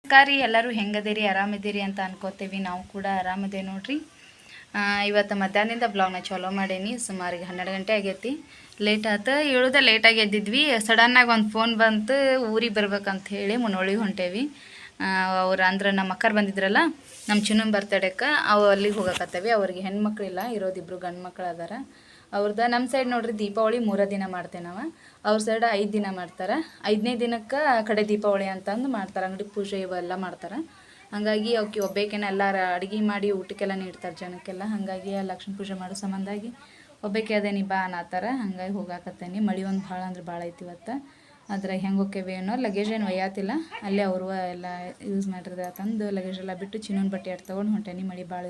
ನಮಸ್ಕಾರ ಎಲ್ಲರೂ ಹೆಂಗದಿರಿ ಆರಾಮಿದ್ದೀರಿ ಅಂತ ಅನ್ಕೋತೀವಿ. ನಾವು ಕೂಡ ಆರಾಮದೇ ನೋಡ್ರಿ. ಇವತ್ತು ಮಧ್ಯಾಹ್ನದಿಂದ ಬ್ಲಾಗ್ನ ಚಾಲೋ ಮಾಡೀನಿ. ಸುಮಾರಿಗೆ 12 ಗಂಟೆ ಆಗೈತಿ. ಲೇಟ್ ಆಯ್ತು, ಲೇಟಾಗಿ ಎದ್ದಿದ್ವಿ. ಸಡನ್ನಾಗಿ ಒಂದು ಫೋನ್ ಬಂತು, ಊರಿಗೆ ಬರ್ಬೇಕಂತ ಹೇಳಿ ಮುನ್ನೋಳಿಗೆ ಹೊಂಟೇವಿ. ಅವ್ರು ಅಂದ್ರೆ ನಮ್ಮ ಅಕ್ಕರು ಬಂದಿದ್ರಲ್ಲ, ನಮ್ಮ ಚಿನ್ನನ್ ಬರ್ತಡೇಕ್ಕೆ ಅವು ಅಲ್ಲಿಗೆ ಹೋಗಕತ್ತೇವಿ. ಅವ್ರಿಗೆ ಹೆಣ್ಮಕ್ಳಿಲ್ಲ, ಇರೋದಿಬ್ರು ಗಂಡು ಮಕ್ಳು ಅದಾರ. ಅವ್ರದ್ದು ನಮ್ಮ ಸೈಡ್ ನೋಡ್ರಿ ದೀಪಾವಳಿ 3 ದಿನ ಮಾಡ್ತೇವೆ ನಾವು. ಅವ್ರ ಸೈಡ್ 5 ದಿನ ಮಾಡ್ತಾರೆ. 5ನೇ ದಿನಕ್ಕೆ ಕಡೆ ದೀಪಾವಳಿ ಅಂತಂದು ಮಾಡ್ತಾರೆ. ಅಂಗಡಿ ಪೂಜೆ ಇವೆಲ್ಲ ಮಾಡ್ತಾರೆ. ಹಾಗಾಗಿ ಅವಕ್ಕೆ ಒಬ್ಬೇಕೇನೆ ಎಲ್ಲರೂ ಅಡುಗೆ ಮಾಡಿ ಊಟಕ್ಕೆಲ್ಲ ನೀಡ್ತಾರೆ ಜನಕ್ಕೆಲ್ಲ. ಹಾಗಾಗಿ ಲಕ್ಷ್ಮೀ ಪೂಜೆ ಮಾಡೋ ಸಂಬಂಧಾಗಿ ಒಬ್ಬಕ್ಕೆ ಅದೇನಿ ಬಾ ಅನ್ನತ್ತಾರ. ಹಾಗಾಗಿ ಹೋಗಾಕತ್ತೇನಿ. ಮಳೆ ಒಂದು ಭಾಳ ಅಂದ್ರೆ ಭಾಳ ಐತಿ ಇವತ್ತು. ಆದರೆ ಹೆಂಗೆ ಹೋಕ್ಕೇವಿ ಅನ್ನೋ ಲಗೇಜ್ ಏನು ಒಯ್ಯಾತಿಲ್ಲ. ಅಲ್ಲೇ ಅವರು ಎಲ್ಲ ಯೂಸ್ ಮಾಡಿರೋದು ತಂದು ಲಗೇಜ್ ಎಲ್ಲ ಬಿಟ್ಟು ಚಿನ್ನೊಂದು ಬಟ್ಟೆ ಆಟ ತೊಗೊಂಡು ಹೊಂಟೇನಿ. ಮಳೆ ಭಾಳ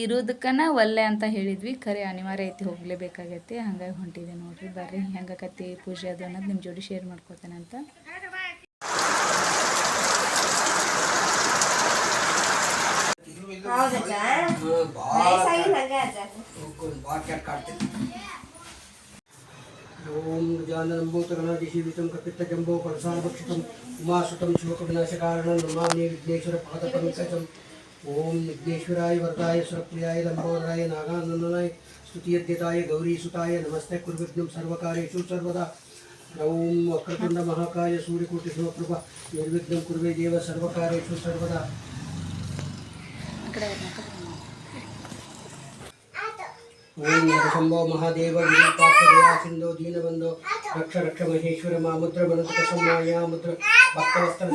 ಇರೋದಕ್ಕೆ ಒಲ್ಲೆ ಅಂತ ಹೇಳಿದ್ವಿ. ಖರೆ ಅನಿವಾರ್ಯ ಐತಿ, ಹೋಗಲೇಬೇಕಾಗೈತಿ. ಹಾಗಾಗಿ ಹೊಂಟಿದೆ ನೋಡ್ರಿ. ಬರ್ರಿ ಹೆಂಗಾಕತಿ ಪೂಜೆ ಅದು ಅನ್ನೋದು ನಿಮ್ಮ ಜೋಡಿ ಶೇರ್ ಮಾಡ್ಕೊತೇನೆ ಅಂತ. ಓಂ ಗಜಾನನಂಭೂತಗಣಾಧಿಸೇವಿತಂ ಕಪಿತ್ತಜಂಬೋ ಕಲಸಾಭಕ್ಷಿತಂ ಉಮಾಸುತಂ ಶಿವಕವಿನಾಶಕಾರಣಂ ನಮಾಮಿ ವಿಘ್ನೇಶ್ವರ ಪಾದಪಂಕಜಂ. ಓಂ ವಿಘ್ನೇಶ್ವರಾಯ ವರದಾಯ ಸುರಪ್ರಿಯಾಯ ಲಂಬೋದರಾಯ ನಾಗಾನಂದನಾಯ ಸ್ತುತಿಯದ್ಯತಾಯ ಗೌರೀಸುತಾಯ ನಮಸ್ತೆ ಕುರ್ವಿಘ್ನಂ ಸರ್ವಕಾರ್ಯೇಷು ಸರ್ವದಾ. ಓಂ ವಕ್ರತುಂಡ ಮಹಾಕಾಯ ಸೂರ್ಯಕೋಟಿ ಸಮಪ್ರಭ ನಿರ್ವಿಘ್ನಂ ಕುರ್ವೇ ದೇವ ಸರ್ವಕಾರ್ಯೇಷು ಸರ್ವದಾ. ಓಂ ನರಸಂಭೋ ಮಹಾದೇವ ವಿರೂಪಾಕ್ಷ ಸಿಂಧೋ ದೀನಬಂಧೋ ರಕ್ಷ ರಕ್ಷ ಮಹೇಶ್ವರ ಮಾಮುದ್ರ ಮನಂತ ಸಮ್ಮಾಯ ಮುದ್ರ ಭಕ್ತವಸ್ತ್ರ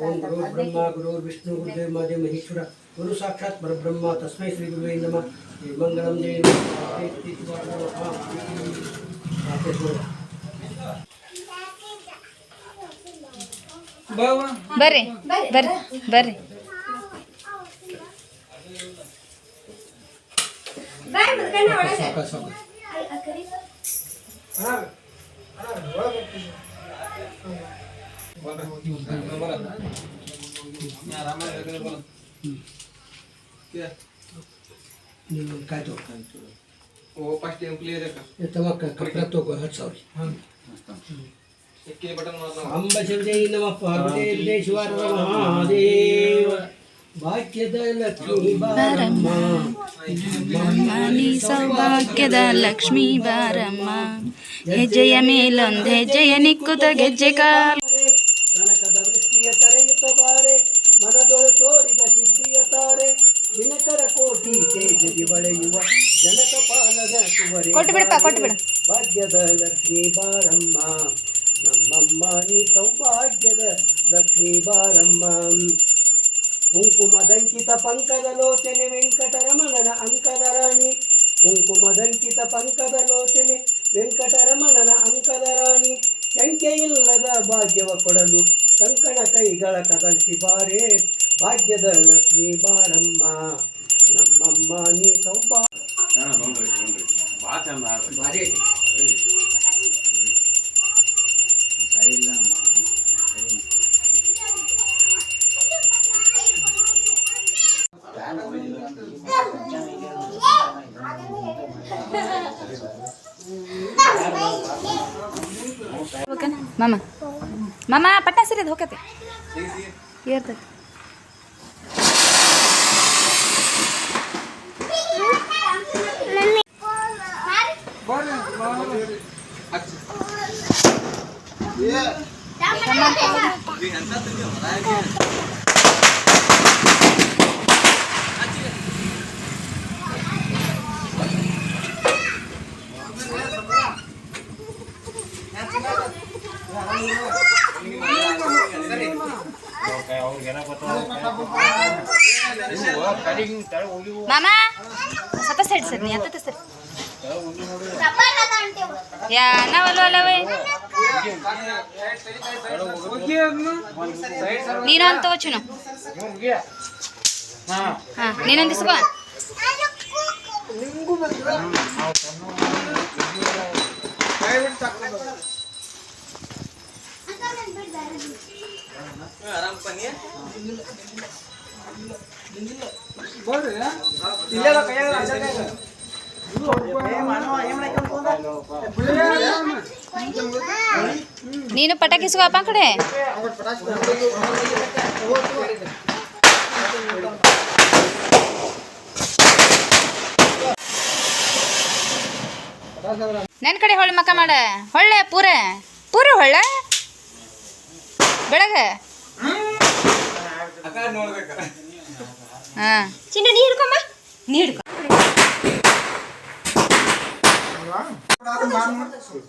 ಓಂ ಗುರು ಬ್ರಹ್ಮ ಗುರು ವಿಷ್ಣು ಗುರುದೇವ ಮಹಾದೇವ ಮಹೇಶ್ವರ ಗುರು ಸಾಕ್ಷಾತ್ ಪರಬ್ರಹ್ಮ ತಸ್ಮೈ ಶ್ರೀ ಗುರುವೇ ನಮಃ. ಮಂಗಳಂ ಜಯ ಬರ್ರಿ ಬರ್ರಿ ಬರ್ರಿ. ಅಂಬ ಶಿವಜೈ ನಮಃ ಪಾರ್ವತೇ ಶಿವಾರ ಮಹಾದೇವ. ಭಾಗ್ಯದ ಲಕ್ಷ್ಮೀ ಬಾರಮ್ಮ ಸೌಭಾಗ್ಯದ ಲಕ್ಷ್ಮೀ ಬಾರಮ್ಮ. ಹೆಜ್ಜೆಯ ಮೇಲೊಂದು ಹೆಜ್ಜೆಯ ನಿಕ್ಕುತ ಗೆಜ್ಜೆ ಕಾಲು ಕನಕದ ವೃಷ್ಟಿಯ ಕರೆಯುತ್ತ ಬಾರೆ ಮನದೊಳು ತೋರಿದ ಸಿದ್ಧಿಯ ತಾರೆ. ದಿನಕರ ಕೋಟಿ ತೇಜದಿ ಬಳೆಯುವ ಜನಕ ಪಾಲದ ಕುವರೆ ಭಾಗ್ಯದ ಲಕ್ಷ್ಮೀ ಬಾರಮ್ಮ ನಮ್ಮಮ್ಮ ನೀ ಸೌಭಾಗ್ಯದ ಲಕ್ಷ್ಮೀ ಬಾರಮ್ಮ. ಕುಂಕುಮದಂಕಿತ ಪಂಕದ ಲೋಚನೆ ವೆಂಕಟರಮಣನ ಅಂಕದ ರಾಣಿ. ಕುಂಕುಮದಂಕಿತ ಪಂಕದ ಲೋಚನೆ ವೆಂಕಟರಮಣನ ಅಂಕದ ರಾಣಿ. ಶಂಕೆಯಿಲ್ಲದ ಭಾಗ್ಯವ ಕೊಡಲು ಕಂಕಣ ಕೈಗಳ ಕದಲಿಸಿ ಬಾರೆ ಭಾಗ್ಯದ ಲಕ್ಷ್ಮೀ ಬಾರಮ್ಮ ನಮ್ಮಮ್ಮ ನೀ ಸೌಭಾಗ್ಯ. ಮಾಮ ಮಾಮ ಪಟ್ನಾ ಸೀರೆ ಹೋಗತ್ತೆ ಏರ್ತೈತಿ. ಮಾಮ ಸತ ಸೈಡ್ ಸರ್ ನೀ ಅಂತ ಸರ್ ಯಾ ನಾವಲ್ಲವೇ ನೀನಂತ ಚಿನ್ನು. ಹಾಂ ನೀನೊಂದು ಇಸ್ಕೋ. ನೀನು ಪಟಾಕಿ ಇಸ್ಕೋ ಅಪ್ಪ ಕಡೆ. ನನ್ನ ಕಡೆ ಹೊಳ್ಳಿ ಮಕ್ಕ ಮಾಡ. ಹೊಳ್ಳೆ ಪೂರ ಪೂರ ಹೊಳ್ಳ ಬೆಳಗ. ಹಾಂ ಚಿನ್ನ ನೀ ಹಿಡ್ಕೊಮ್ಮ, ನೀ ಹಿಡ್ಕೊ.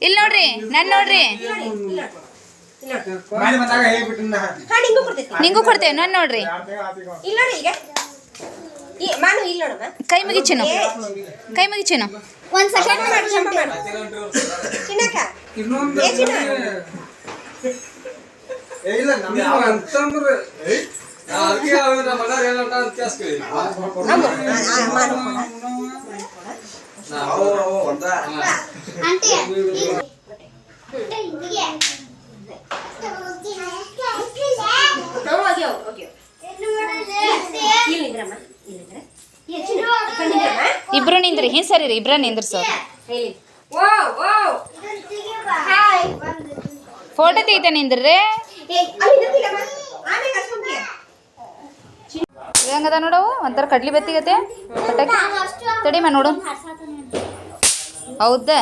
ಇಲ್ಲಿ ನೋಡ್ರಿ, ನಾನು ನೋಡ್ರಿ, ಹಾ ನಿಂಗೂ ಕೊಡ್ತೈತಿ. ನಿಂಗೂ ಕೊಡ್ತೇವೆ. ನಾನು ನೋಡ್ರಿ, ಇಲ್ಲಿ ನೋಡಿ ಈಗ ಮಾಡು, ಇಲ್ಲಿ ನೋಡಮ್ಮ. ಕೈ ಮುಗಿಚಿನು, ಕೈ ಮುಗಿಚಿನು. ಒಂದ್ ಸೆಕೆಂಡ್ ಮಾಡು, ಶಂಪ ಮಾಡು. ಚಿನ್ನಕ್ಕ ಏ ಚಿನ್ನ ಇಬ್ರು ನಿಂದ್ರಿ, ಹಿಂಗೆ ಸರಿ ರೀ, ಇಬ್ರ ನಿಂದ್ರಿ ಸರ್. ಫೋಟೋ ತೆಗಿತ ನಿಂದ್ರಿ. ಹೆಂಗದ ನೋಡವು ಒಂಥರ ಕಡ್ಲಿ ಬತ್ತಿಗತ್ತೆ ಪಟಾಕಿ. ತಡಿಮ ನೋಡು. ಹೌದಾ?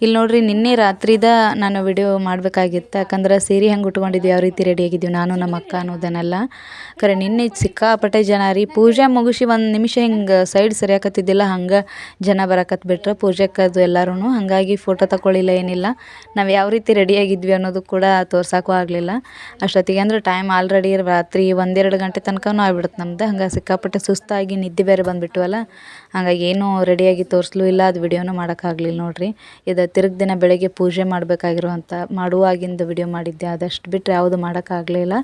ಇಲ್ಲಿ ನೋಡ್ರಿ, ನಿನ್ನೆ ರಾತ್ರಿದ ನಾನು ವಿಡಿಯೋ ಮಾಡಬೇಕಾಗಿತ್ತು. ಯಾಕಂದ್ರೆ ಸೀರೆ ಹೆಂಗೆ ಉಟ್ಕೊಂಡಿದ್ವಿ, ಯಾವ ರೀತಿ ರೆಡಿಯಾಗಿದ್ವಿ ನಾನು ನಮ್ಮ ಅಕ್ಕ ಅನ್ನೋದನ್ನೆಲ್ಲ. ಖರೆ ನಿನ್ನೆ ಸಿಕ್ಕಾಪಟ್ಟೆ ಜನ ರೀ. ಪೂಜೆ ಮುಗಿಸಿ ಒಂದು ನಿಮಿಷ ಹಿಂಗೆ ಸೈಡ್ ಸರಿಯಾಕತ್ತಿದ್ದಿಲ್ಲ, ಹಂಗೆ ಜನ ಬರಕತ್ತು ಬಿಟ್ರೆ ಪೂಜೆಕ್ಕದು ಎಲ್ಲರೂ. ಹಾಗಾಗಿ ಫೋಟೋ ತಗೊಳ್ಳಿಲ್ಲ, ಏನಿಲ್ಲ. ನಾವು ಯಾವ ರೀತಿ ರೆಡಿಯಾಗಿದ್ವಿ ಅನ್ನೋದು ಕೂಡ ತೋರ್ಸೋಕ್ಕೂ ಆಗಲಿಲ್ಲ. ಅಷ್ಟೊತ್ತಿಗೆ ಅಂದ್ರೆ ಟೈಮ್ ಆಲ್ರೆಡಿ ರಾತ್ರಿ 1-2 ಗಂಟೆ ತನಕನೂ ಆಗ್ಬಿಡುತ್ತೆ ನಮ್ದು. ಹಂಗೆ ಸಿಕ್ಕಾಪಟ್ಟೆ ಸುಸ್ತಾಗಿ ನಿದ್ದೆ ಬೇರೆ ಬಂದುಬಿಟ್ವಲ್ಲ. ಹಾಗಾಗಿ ಏನೂ ರೆಡಿಯಾಗಿ ತೋರಿಸ್ಲೂ ಇಲ್ಲ, ಅದು ವಿಡಿಯೋನೂ ಮಾಡೋಕ್ಕಾಗಲಿಲ್ಲ ನೋಡಿರಿ. ಇದು ತಿರುಗಿ ದಿನ ಬೆಳಗ್ಗೆ ಪೂಜೆ ಮಾಡುವಾಗಿಂದ ವಿಡಿಯೋ ಮಾಡಿದ್ದೆ. ಅದಷ್ಟು ಬಿಟ್ಟರೆ ಯಾವುದು ಮಾಡೋಕ್ಕಾಗಲಿಲ್ಲ.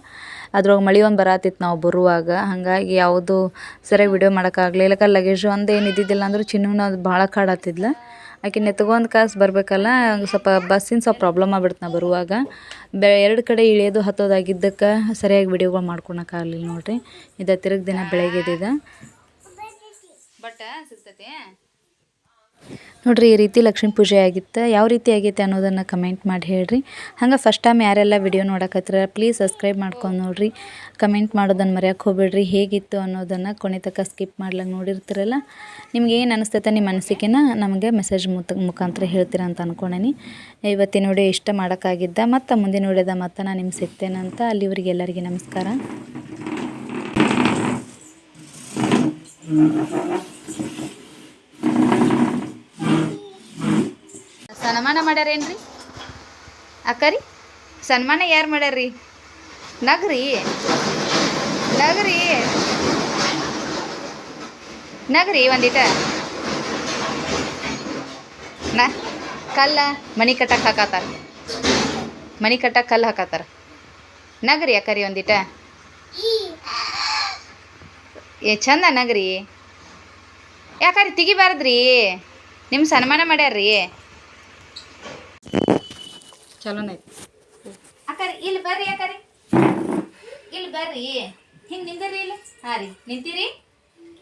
ಅದ್ರೊಳಗೆ ಮಳೆ ಒಂದು ಬರತ್ತಿತ್ತು ನಾವು ಬರುವಾಗ. ಹಾಗಾಗಿ ಯಾವುದು ಸರಿಯಾಗಿ ವಿಡಿಯೋ ಮಾಡೋಕ್ಕಾಗಲಿಲ್ಲ. ಯಾಕಂದ್ರೆ ಲಗೇಜ್ ಒಂದು ಏನು ಇದ್ದಿದ್ದಿಲ್ಲ ಅಂದ್ರೆ ಚಿನ್ನೂ ಅದು ಭಾಳ ಕಾಡತ್ತಿದ್ಲ. ಆಕೆ ನೆತ್ಗೊಂದು ಕಾಸು ಬರಬೇಕಲ್ಲ, ಸ್ವಲ್ಪ ಬಸ್ಸಿನ ಸ್ವಲ್ಪ ಪ್ರಾಬ್ಲಮ್ ಆಗ್ಬಿಡ್ತು ನಾ ಬರುವಾಗ. 2 ಕಡೆ ಇಳಿಯೋದು ಹತ್ತೋದಾಗಿದ್ದಕ್ಕೆ ಸರಿಯಾಗಿ ವಿಡಿಯೋಗಳು ಮಾಡ್ಕೊಳಕ್ಕಾಗಲಿಲ್ಲ ನೋಡಿರಿ. ಇದು ತಿರುಗಿ ದಿನ ಬೆಳಗ್ಗೆದಿದೆ. ಬಟ್ ಸಿಗ್ತೈತಿ ನೋಡಿರಿ. ಈ ರೀತಿ ಲಕ್ಷ್ಮೀ ಪೂಜೆ ಆಗಿತ್ತು. ಯಾವ ರೀತಿ ಆಗೈತೆ ಅನ್ನೋದನ್ನು ಕಮೆಂಟ್ ಮಾಡಿ ಹೇಳ್ರಿ. ಹಂಗೆ ಫಸ್ಟ್ ಟೈಮ್ ಯಾರೆಲ್ಲ ವಿಡಿಯೋ ನೋಡಕತ್ತಿರ ಪ್ಲೀಸ್ ಸಬ್ಸ್ಕ್ರೈಬ್ ಮಾಡ್ಕೊಂಡು ನೋಡಿರಿ. ಕಮೆಂಟ್ ಮಾಡೋದನ್ನು ಮರೆಯೋಕೆ ಹೋಗ್ಬೇಡ್ರಿ. ಹೇಗಿತ್ತು ಅನ್ನೋದನ್ನು ಕೊನೆ ತನಕ ಸ್ಕಿಪ್ ಮಾಡ್ಲಂಗೆ ನೋಡಿರ್ತೀರಲ್ಲ, ನಿಮ್ಗೆ ಏನು ಅನಿಸ್ತೈತೆ ನಿಮ್ಮ ಅನಿಸಿಕೆನ ನಮಗೆ ಮೆಸೇಜ್ ಮುಖಾಂತರ ಹೇಳ್ತೀರ ಅಂತ ಅಂದ್ಕೊಂಡೇನಿ. ಇವತ್ತಿನ ವಿಡಿಯೋ ಇಷ್ಟ ಮಾಡೋಕ್ಕಾಗಿದ್ದ. ಮತ್ತು ಮುಂದಿನ ವಿಡಿಯೋದ ಮತ್ತೆ ನಾನು ನಿಮ್ಗೆ ಸಿಗ್ತೇನಂತ. ಅಲ್ಲಿವರೆಗೆ ಎಲ್ಲರಿಗೂ ನಮಸ್ಕಾರ. ಸನ್ಮಾನ ಮಾಡ್ಯಾರೇನ್ರಿ ಅಕ್ಕರಿ? ಸನ್ಮಾನ ಯಾರು ಮಾಡ್ಯಾರ್ರಿ? ನಗ್ರಿ ನಗ್ರಿ ನಗ್ರಿ ಒಂದಿಟ. ಕಲ್ಲ ಮಣಿ ಕಟ್ಟಕ್ಕೆ ಹಾಕತ್ತಾರ, ಮಣಿ ಕಟ್ಟಕ್ಕೆ ಕಲ್ಲು ಹಾಕತ್ತಾರ. ನಗ್ರಿ ಅಕ್ಕರಿ ಒಂದಿಟ. ಚಂದ ನಗ್ರಿ. ಯಾಕರಿ ತೆಗಿಬಾರ್ದ್ರಿ? ನಿಮ್ಮ ಸನ್ಮಾನ ಮಾಡ್ಯಾರ್ರಿ. ಚಲೋನೈತಿ ಅಕ್ಕರಿ. ಇಲ್ಲಿ ಬರ್ರಿ ಅಕ್ಕರಿ, ಇಲ್ಲಿ ಬರ್ರಿ. ಹಿಂಗೆ ನಿಂದಿರ್ರಿ ಇಲ್ಲಿ. ಹಾಂ ರೀ, ನಿಂತೀರಿ.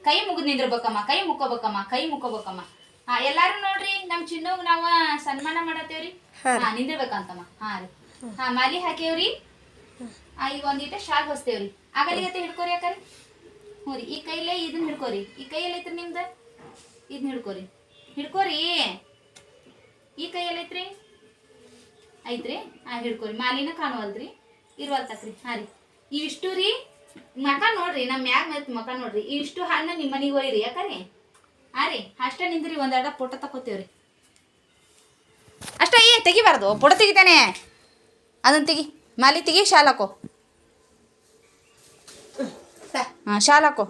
ಕೈ ಮುಗಿದು ನಿಂದಿರ್ಬೇಕಮ್ಮ, ಕೈ ಮುಕ್ಕೋಬೇಕಮ್ಮ, ಕೈ ಮುಕ್ಕೋಬೇಕಮ್ಮ. ಹಾಂ, ಎಲ್ಲಾರು ನೋಡ್ರಿ, ನಮ್ಮ ಚಿನ್ನೋಗ್ ನಾವು ಸನ್ಮಾನ ಮಾಡತ್ತೇವ್ರಿ. ಹಾಂ, ನಿಂದಿರ್ಬೇಕಂತಮ್ಮ. ಹಾಂ ರೀ. ಹಾಂ, ಮಾಲಿ ಹಾಕೇವ್ರಿ. ಈಗ ಒಂದಿಟ ಶಾಗ್ ಹೊಸ್ತೇವ್ರಿ. ಆಗಲಿಗತ್ತೆ ಹಿಡ್ಕೋರಿ ಅಕ್ಕರಿ. ಹ್ಞೂ ರೀ. ಈ ಕೈಲೇ ಇದನ್ನ ಹಿಡ್ಕೋರಿ. ಈ ಕೈಯಲ್ಲಿ ಐತ್ರಿ ನಿಮ್ದು, ಇದನ್ನ ಹಿಡ್ಕೋರಿ. ಹಿಡ್ಕೋರಿ. ಈ ಕೈಯಲ್ಲಿ ಐತ್ರಿ, ಐತ್ರಿ. ಹಾಂ, ಹಿಡ್ಕೋರಿ. ಮಾಲಿನ ಕಾಣುವಲ್ರಿ, ಇರುವಲ್ತಕ್ರಿ. ಹಾಂ ರೀ. ಇವಿಷ್ಟು ರೀ ಮಕ ನೋಡ್ರಿ, ನಮ್ಮ ಮ್ಯಾಗ ಮತ್ತು ಮಕ ನೋಡ್ರಿ. ಇವಿಷ್ಟು ಹಣ್ಣು ನಿಮ್ಮ ಮನೆಗೆ ಒಯ್ರಿ ಯಾಕರಿ. ಹಾಂ ರೀ, ಅಷ್ಟೇ ನಿಂದ್ರಿ. ಒಂದೆರಡು ಫೋಟೋ ತಗೋತೇವ್ರಿ ಅಷ್ಟೇ. ತೆಗಿಬಾರ್ದು, ಫೋಟೋ ತೆಗಿತಾನೆ. ಅದನ್ನು ತೆಗಿ, ಮಾಲಿ ತೆಗಿ, ಶಾಲ್ ಹಾಕೋ. ಹಾಂ, ಶಾಲ್ ಹಾಕೋ.